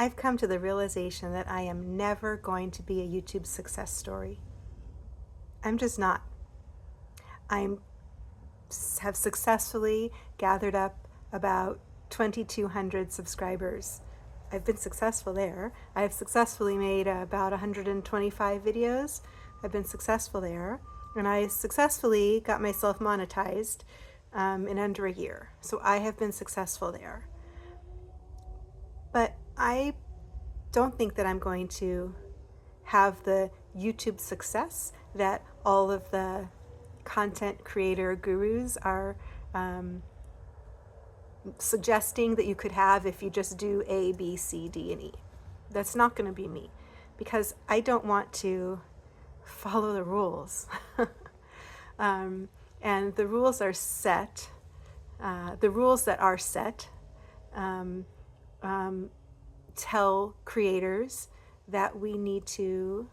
I've come to the realization that I am never going to be a YouTube success story. I'm just not. I have successfully gathered up about 2,200 subscribers. I've been successful there. I have successfully made about 125 videos. I've been successful there. And I successfully got myself monetized in under a year. So I have been successful there. But I don't think that I'm going to have the YouTube success that all of the content creator gurus are suggesting that you could have if you just do A, B, C, D, and E. That's not going to be me, because I don't want to follow the rules. And the rules are set. The rules that are set tell creators that we need to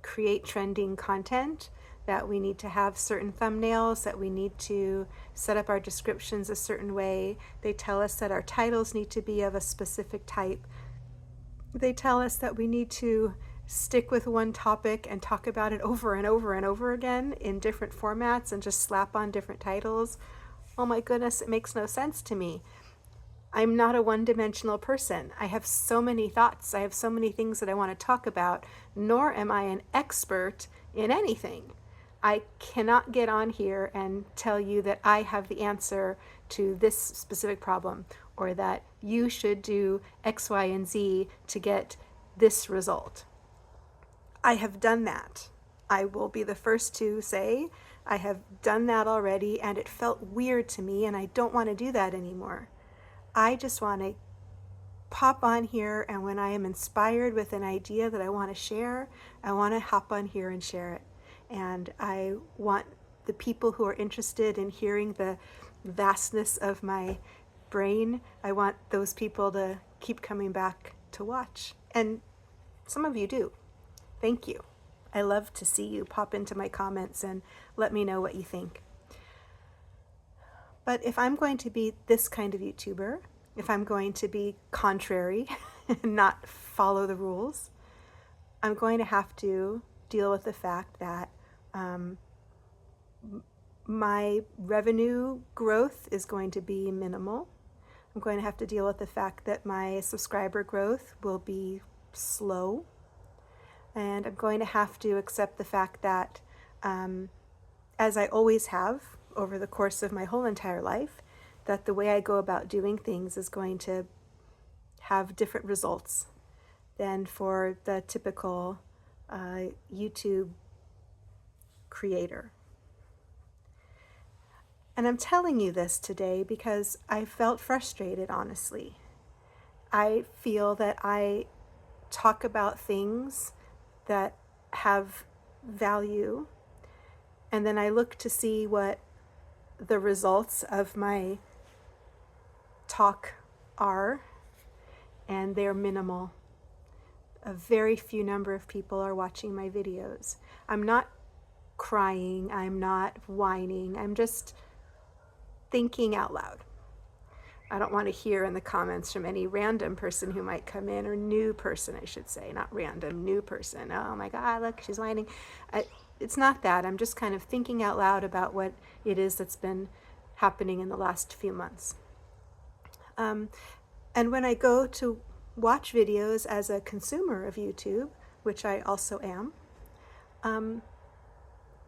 create trending content, that we need to have certain thumbnails, that we need to set up our descriptions a certain way. They tell us that our titles need to be of a specific type. They tell us that we need to stick with one topic and talk about it over and over and over again in different formats and just slap on different titles. Oh my goodness, it makes no sense to me. I'm not a one-dimensional person. I have so many thoughts. I have so many things that I want to talk about, nor am I an expert in anything. I cannot get on here and tell you that I have the answer to this specific problem, or that you should do X, Y, and Z to get this result. I have done that. I will be the first to say I have done that already, and it felt weird to me, and I don't want to do that anymore. I just want to pop on here, and when I am inspired with an idea that I want to share, I want to hop on here and share it. And I want the people who are interested in hearing the vastness of my brain, I want those people to keep coming back to watch. And some of you do. Thank you. I love to see you pop into my comments and let me know what you think. But if I'm going to be this kind of YouTuber, if I'm going to be contrary and not follow the rules, I'm going to have to deal with the fact that my revenue growth is going to be minimal. I'm going to have to deal with the fact that my subscriber growth will be slow. And I'm going to have to accept the fact that, as I always have over the course of my whole entire life, that the way I go about doing things is going to have different results than for the typical YouTube creator. And I'm telling you this today because I felt frustrated, honestly. I feel that I talk about things that have value, and then I look to see what the results of my talk are, and they're minimal. A very few number of people are watching my videos. I'm not crying, I'm not whining, I'm just thinking out loud. I don't want to hear in the comments from any random person who might come in, or new person, I should say, not random, new person. Oh my God, look, she's whining. It's not that. I'm just kind of thinking out loud about what it is that's been happening in the last few months. And when I go to watch videos as a consumer of YouTube, which I also am,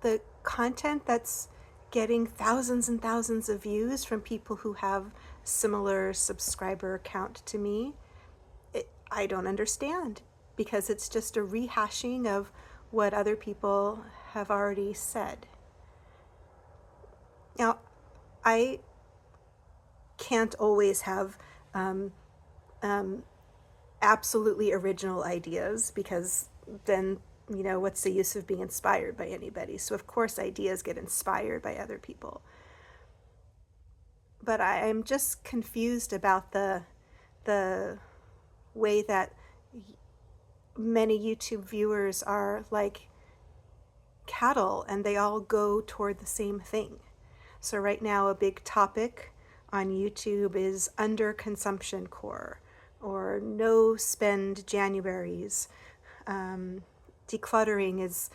the content that's getting thousands and thousands of views from people who have similar subscriber count to me, I don't understand, because it's just a rehashing of what other people have already said. Now, I can't always have absolutely original ideas, because then, you know, what's the use of being inspired by anybody? So of course ideas get inspired by other people. But I'm just confused about the way that many YouTube viewers are like cattle, and they all go toward the same thing. So right now a big topic on YouTube is under consumption core, or no spend Januaries. Decluttering is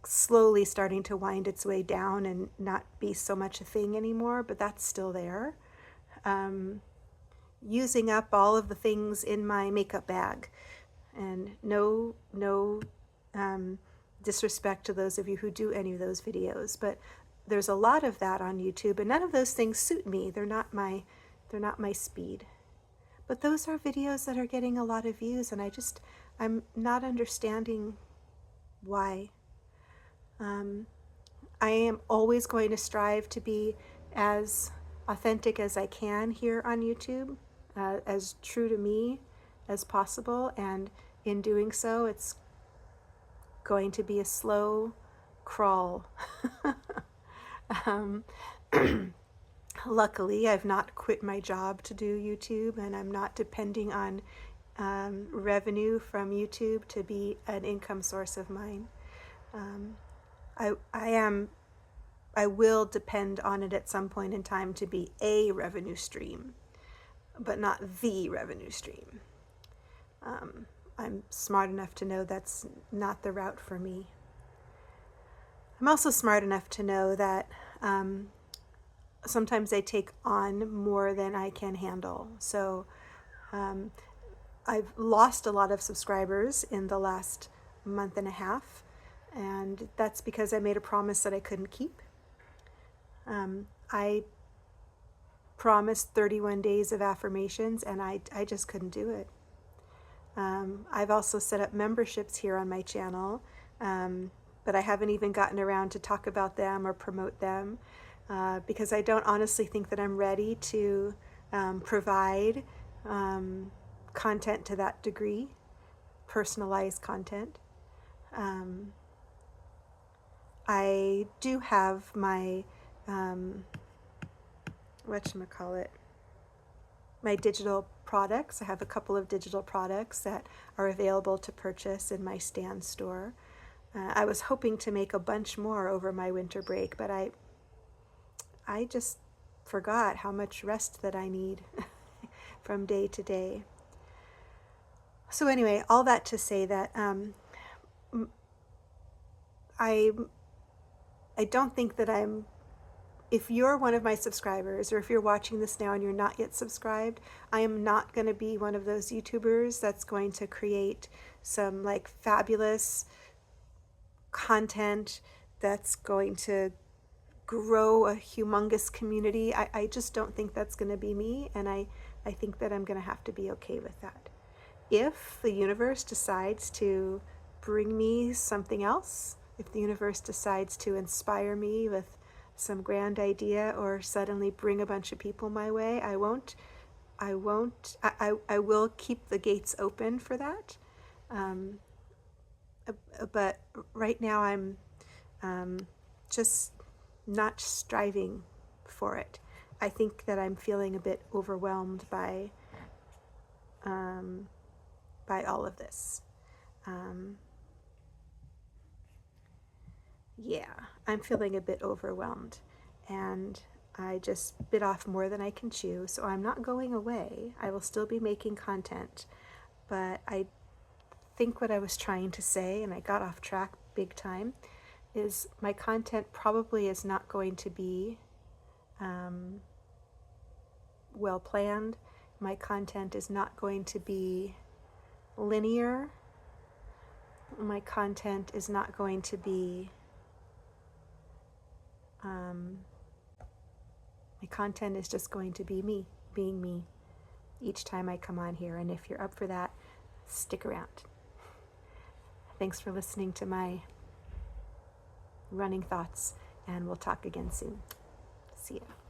slowly starting to wind its way down and not be so much a thing anymore, but that's still there. Using up all of the things in my makeup bag, and no disrespect to those of you who do any of those videos, but there's a lot of that on YouTube, and none of those things suit me. They're not my speed. But those are videos that are getting a lot of views, and I'm not understanding why. I am always going to strive to be as authentic as I can here on YouTube, as true to me as possible, and in doing so, it's going to be a slow crawl. Luckily, I've not quit my job to do YouTube, and I'm not depending on revenue from YouTube to be an income source of mine. I will depend on it at some point in time to be a revenue stream, but not the revenue stream. I'm smart enough to know that's not the route for me. I'm also smart enough to know that sometimes I take on more than I can handle. So I've lost a lot of subscribers in the last month and a half, and that's because I made a promise that I couldn't keep. I promised 31 days of affirmations, and I just couldn't do it. I've also set up memberships here on my channel, but I haven't even gotten around to talk about them or promote them, because I don't honestly think that I'm ready to provide content to that degree, personalized content. I do have my my digital products. I have a couple of digital products that are available to purchase in my Stan store. I was hoping to make a bunch more over my winter break, but I just forgot how much rest that I need from day to day. So anyway, all that to say that I don't think that if you're one of my subscribers, or if you're watching this now and you're not yet subscribed, I am not going to be one of those YouTubers that's going to create some like fabulous content that's going to grow a humongous community. I just don't think that's going to be me, and I think that I'm going to have to be okay with that. If the universe decides to bring me something else, if the universe decides to inspire me with some grand idea or suddenly bring a bunch of people my way, I will keep the gates open for that. But right now I'm just not striving for it. I think that I'm feeling a bit overwhelmed by all of this. Yeah, I'm feeling a bit overwhelmed, and I just bit off more than I can chew, so I'm not going away. I will still be making content, but I think what I was trying to say, and I got off track big time, is my content probably is not going to be well planned. My content is not going to be linear. My content is not going to be my content is just going to be me, being me, each time I come on here. And if you're up for that, stick around. Thanks for listening to my running thoughts, and we'll talk again soon. See ya.